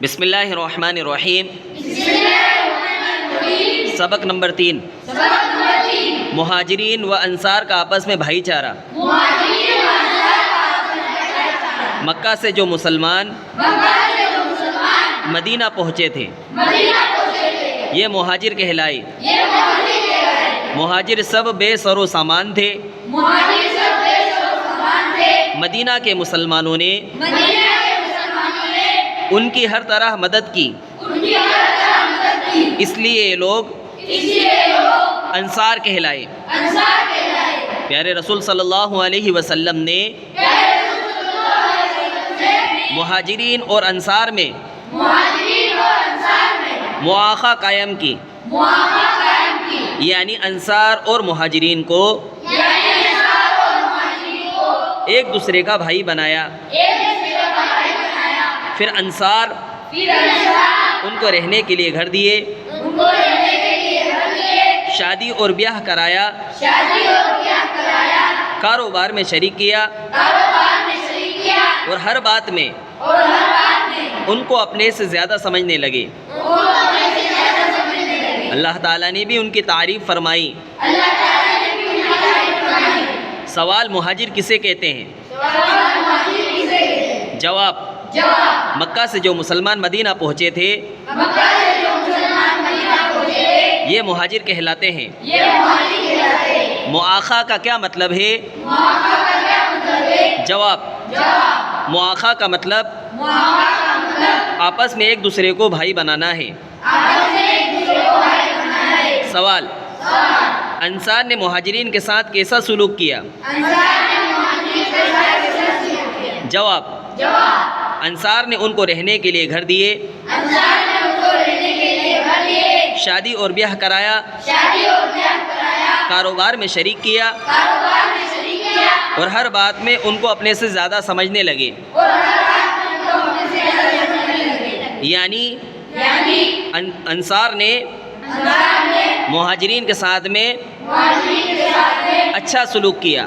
بسم اللہ الرحمن الرحیم۔ سبق نمبر 3، مہاجرین و انصار کا آپس میں بھائی چارہ۔ مکہ سے جو مسلمان مدینہ پہنچے تھے یہ مہاجر کہلائے۔ مہاجر سب بے سر و سامان تھے۔ مدینہ کے مسلمانوں نے ان کی ہر طرح مدد کی، اس لیے یہ لوگ انصار کہلائے۔ پیارے رسول صلی اللہ علیہ وسلم نے مہاجرین اور انصار میں مواخہ قائم کی، یعنی انصار اور مہاجرین کو ایک دوسرے کا بھائی بنایا۔ پھر انصار ان کو رہنے کے لیے گھر دیے، شادی اور بیاہ کرایا، کاروبار میں شریک کیا، اور ہر بات میں ان کو اپنے سے زیادہ سمجھنے لگے۔ اللہ تعالیٰ نے بھی ان کی تعریف فرمائی۔ سوال، مہاجر کسے کہتے ہیں؟ جواب، مکہ سے جو مسلمان مدینہ پہنچے تھے یہ مہاجر کہلاتے ہیں۔ مواخہ کا کیا مطلب ہے؟ جواب، مواخہ کا مطلب آپس میں ایک دوسرے کو بھائی بنانا ہے۔ سوال، انصار نے مہاجرین کے ساتھ کیسا سلوک کیا؟ جواب، انصار نے ان کو رہنے کے لیے گھر دیے، شادی اور بیاہ کرایا، کاروبار میں شریک کیا، اور ہر بات میں ان کو اپنے سے زیادہ سمجھنے لگے۔ یعنی انصار نے مہاجرین کے ساتھ میں اچھا سلوک کیا۔